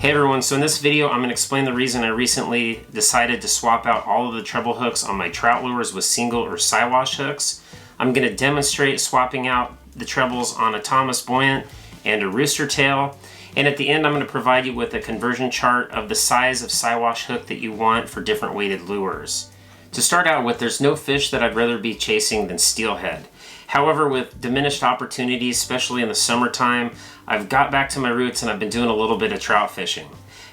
Hey everyone, so in this video I'm going to explain the reason I recently decided to swap out all of the treble hooks on my trout lures with single or Siwash hooks. I'm going to demonstrate swapping out the trebles on a Thomas Buoyant and a Rooster tail, and at the end I'm going to provide you with a conversion chart of the size of Siwash hook that you want for different weighted lures. To start out with, there's no fish that I'd rather be chasing than steelhead. However, with diminished opportunities, especially in the summertime, I've got back to my roots and I've been doing a little bit of trout fishing.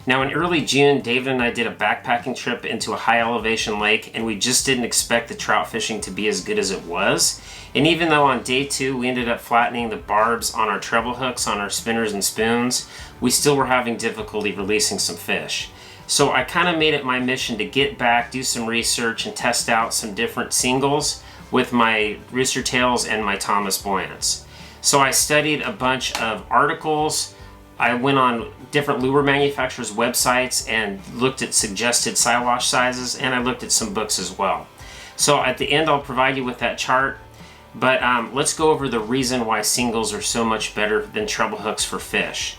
Now in early June, David and I did a backpacking trip into a high elevation lake, and we just didn't expect the trout fishing to be as good as it was. And even though on day 2 we ended up flattening the barbs on our treble hooks on our spinners and spoons, we still were having difficulty releasing some fish. So I kind of made it my mission to get back, do some research, and test out some different singles with my Rooster tails and my Thomas Buoyants. So I studied a bunch of articles. I went on different lure manufacturers' websites and looked at suggested Siwash sizes, and I looked at some books as well. So at the end I'll provide you with that chart, but let's go over the reason why singles are so much better than treble hooks for fish.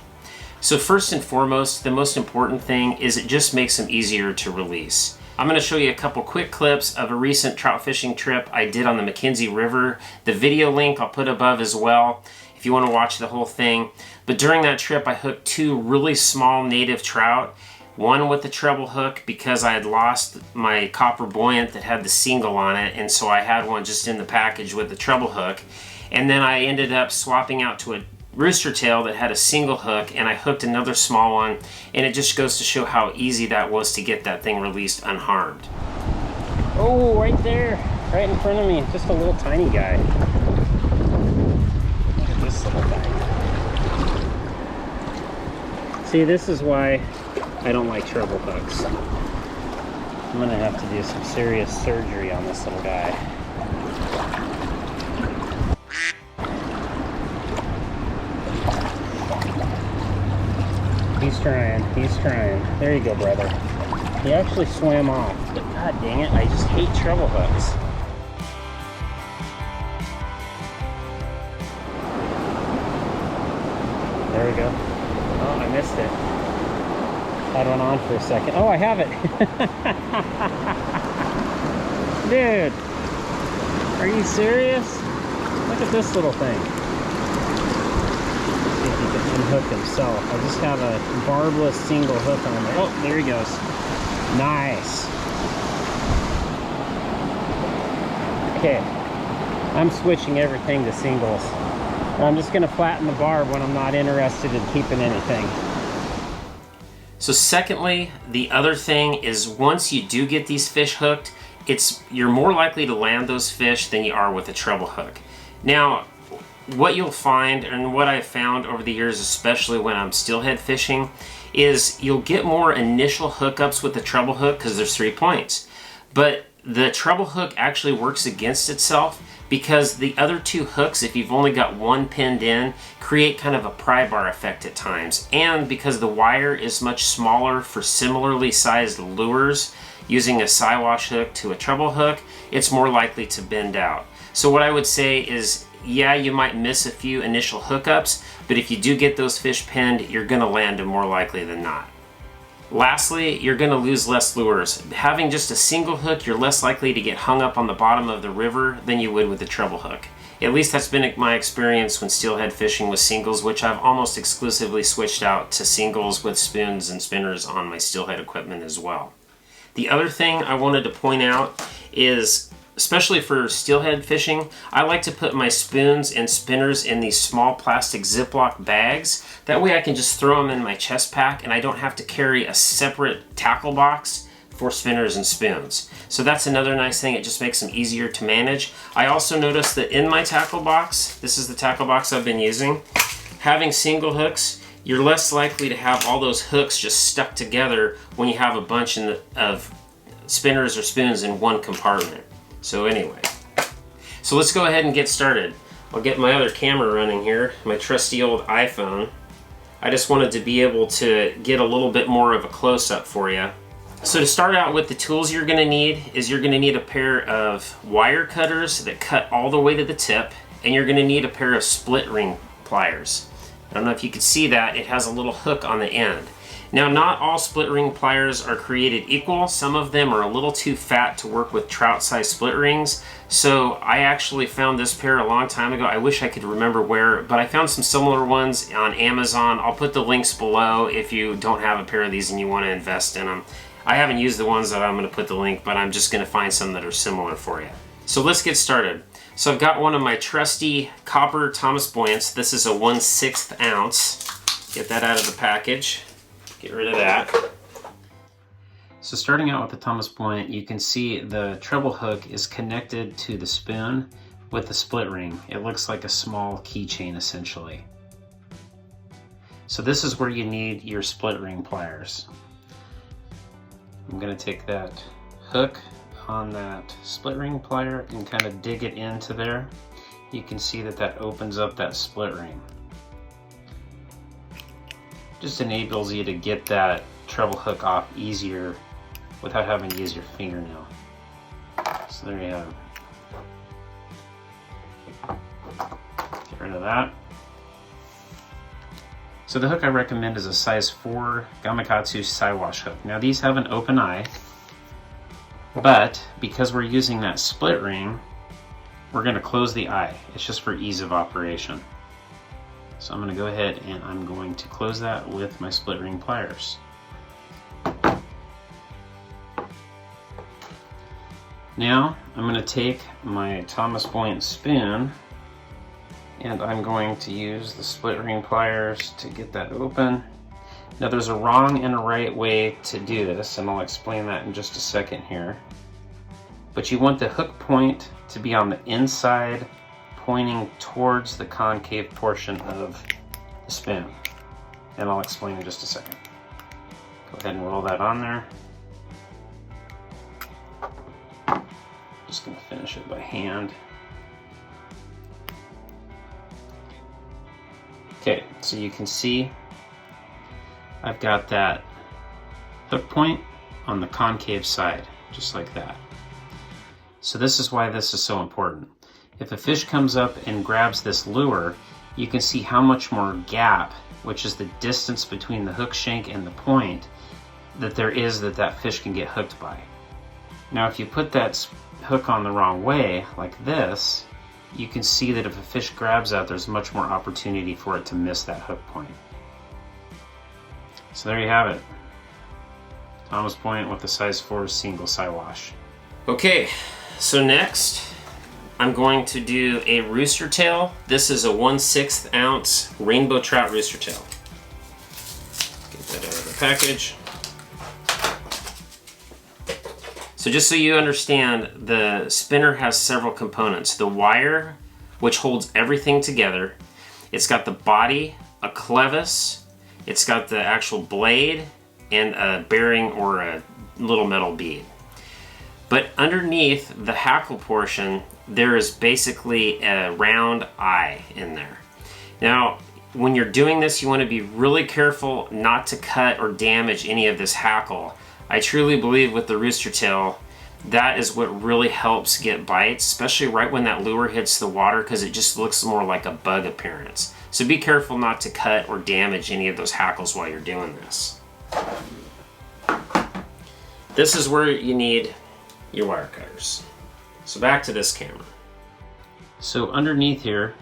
So first and foremost, the most important thing is it just makes them easier to release. I'm going to show you a couple quick clips of a recent trout fishing trip I did on the McKenzie River. The video link I'll put above as well if you want to watch the whole thing. But during that trip I hooked 2 really small native trout. One with the treble hook because I had lost my copper buoyant that had the single on it, and so I had one just in the package with the treble hook. And then I ended up swapping out to a Rooster tail that had a single hook, and I hooked another small one, and it just goes to show how easy that was to get that thing released unharmed. Oh, right there, right in front of me, just a little tiny guy. Look at this little guy. See, this is why I don't like treble hooks. I'm gonna have to do some serious surgery on this little guy. He's trying. There you go, brother. He actually swam off, but god dang it, I just hate treble hooks. There we go. Oh, I missed it. Had one on for a second. Oh, I have it. Dude, are you serious? Look at this little thing. See if he can unhook himself. I just have a barbless single hook on there. Oh, there he goes. Nice. Okay, I'm switching everything to singles. I'm just going to flatten the barb when I'm not interested in keeping anything. So secondly, the other thing is once you do get these fish hooked, you're more likely to land those fish than you are with a treble hook. Now, what you'll find, and what I've found over the years, especially when I'm steelhead fishing, is you'll get more initial hookups with the treble hook because there's 3 points. But the treble hook actually works against itself because the other 2 hooks, if you've only got one pinned in, create kind of a pry bar effect at times. And because the wire is much smaller for similarly sized lures, using a Siwash hook to a treble hook, it's more likely to bend out. So what I would say is, yeah, you might miss a few initial hookups, but if you do get those fish pinned, you're going to land them more likely than not. Lastly, you're going to lose less lures. Having just a single hook, you're less likely to get hung up on the bottom of the river than you would with a treble hook. At least that's been my experience when steelhead fishing with singles, which I've almost exclusively switched out to singles with spoons and spinners on my steelhead equipment as well. The other thing I wanted to point out is, especially for steelhead fishing, I like to put my spoons and spinners in these small plastic Ziploc bags. That way I can just throw them in my chest pack and I don't have to carry a separate tackle box for spinners and spoons. So that's another nice thing, it just makes them easier to manage. I also noticed that in my tackle box, this is the tackle box I've been using, having single hooks, you're less likely to have all those hooks just stuck together when you have a bunch of spinners or spoons in one compartment. So anyway, so let's go ahead and get started. I'll get my other camera running here, my trusty old iPhone. I just wanted to be able to get a little bit more of a close-up for you. So to start out with, the tools you're going to need is you're going to need a pair of wire cutters that cut all the way to the tip, and you're going to need a pair of split ring pliers. I don't know if you can see that, it has a little hook on the end. Now, not all split ring pliers are created equal. Some of them are a little too fat to work with trout size split rings. So I actually found this pair a long time ago. I wish I could remember where, but I found some similar ones on Amazon. I'll put the links below if you don't have a pair of these and you want to invest in them. I haven't used the ones that I'm going to put the link, but I'm just going to find some that are similar for you. So let's get started. So I've got one of my trusty copper Thomas Buoyants. This is a 1/6 ounce. Get that out of the package. Get rid of that. So starting out with the Thomas Buoyant, you can see the treble hook is connected to the spoon with the split ring. It looks like a small keychain essentially. So this is where you need your split ring pliers. I'm going to take that hook on that split ring plier and kind of dig it into there. You can see that that opens up that split ring. Just enables you to get that treble hook off easier without having to use your fingernail. So there you have it. Get rid of that. So the hook I recommend is a size 4 Gamakatsu Siwash hook. Now these have an open eye, but because we're using that split ring, we're going to close the eye. It's just for ease of operation. So I'm going to go ahead and I'm going to close that with my split ring pliers. Now I'm going to take my Thomas Buoyant spoon and I'm going to use the split ring pliers to get that open. Now there's a wrong and a right way to do this, and I'll explain that in just a second here. But you want the hook point to be on the inside, pointing towards the concave portion of the spoon. And I'll explain in just a second. Go ahead and roll that on there. Just going to finish it by hand. Okay, so you can see I've got that hook point on the concave side, just like that. So this is why this is so important. If a fish comes up and grabs this lure, you can see how much more gap, which is the distance between the hook shank and the point, that there is that fish can get hooked by. Now if you put that hook on the wrong way, like this, you can see that if a fish grabs that, there's much more opportunity for it to miss that hook point. So there you have it. Thomas Buoyant with the size 4 single Siwash. Okay, so next I'm going to do a rooster tail. This is a 1/6 ounce rainbow trout rooster tail. Get that out of the package. So just so you understand, the spinner has several components. The wire, which holds everything together. It's got the body, a clevis, it's got the actual blade, and a bearing or a little metal bead. But underneath the hackle portion, there is basically a round eye in there. Now, when you're doing this, you want to be really careful not to cut or damage any of this hackle. I truly believe with the rooster tail, that is what really helps get bites, especially right when that lure hits the water, because it just looks more like a bug appearance. So be careful not to cut or damage any of those hackles while you're doing this. This is where you need your wire cutters. So back to this camera. So underneath here,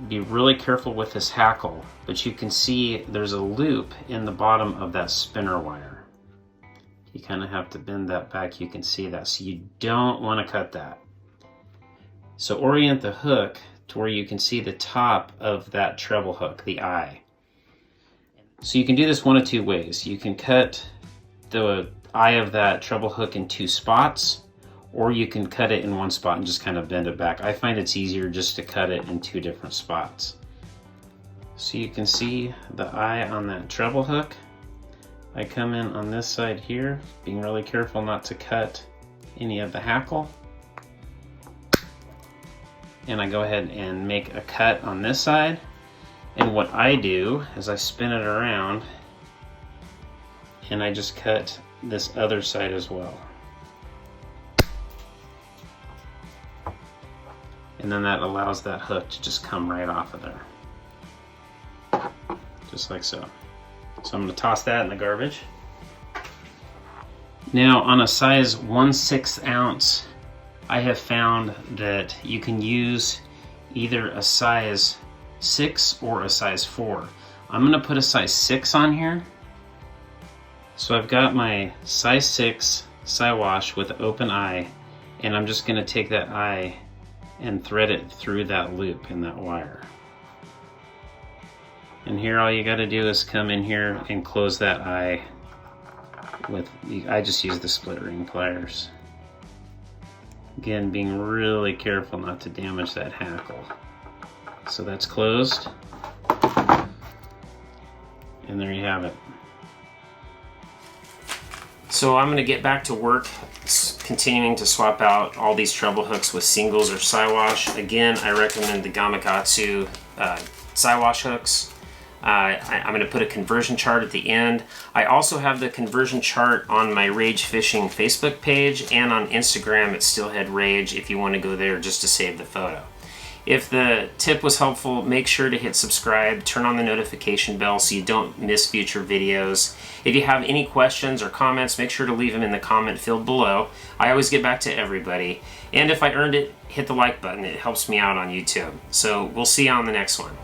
be really careful with this hackle, but you can see there's a loop in the bottom of that spinner wire. You kind of have to bend that back, you can see that. So you don't want to cut that. So orient the hook to where you can see the top of that treble hook, the eye. So you can do this one of two ways. You can cut the eye of that treble hook in 2 spots, or you can cut it in 1 spot and just kind of bend it back. I find it's easier just to cut it in 2 different spots. So you can see the eye on that treble hook. I come in on this side here, being really careful not to cut any of the hackle. And I go ahead and make a cut on this side. And what I do is I spin it around and I just cut this other side as well. And then that allows that hook to just come right off of there. Just like so. So I'm going to toss that in the garbage. Now on a size 1/6 ounce, I have found that you can use either a size 6 or a size 4. I'm going to put a size 6 on here. So I've got my size 6 Siwash with open eye, and I'm just going to take that eye and thread it through that loop in that wire. And here all you got to do is come in here and close that eye with, I just use the split ring pliers. Again, being really careful not to damage that hackle. So that's closed. And there you have it. So I'm going to get back to work, continuing to swap out all these treble hooks with singles or Siwash. Again, I recommend the Gamakatsu Siwash hooks. I'm going to put a conversion chart at the end. I also have the conversion chart on my Rage Fishing Facebook page and on Instagram at Steelhead Rage if you want to go there just to save the photo. If the tip was helpful, make sure to hit subscribe, turn on the notification bell so you don't miss future videos. If you have any questions or comments, make sure to leave them in the comment field below. I always get back to everybody. And if I earned it, hit the like button. It helps me out on YouTube. So we'll see you on the next one.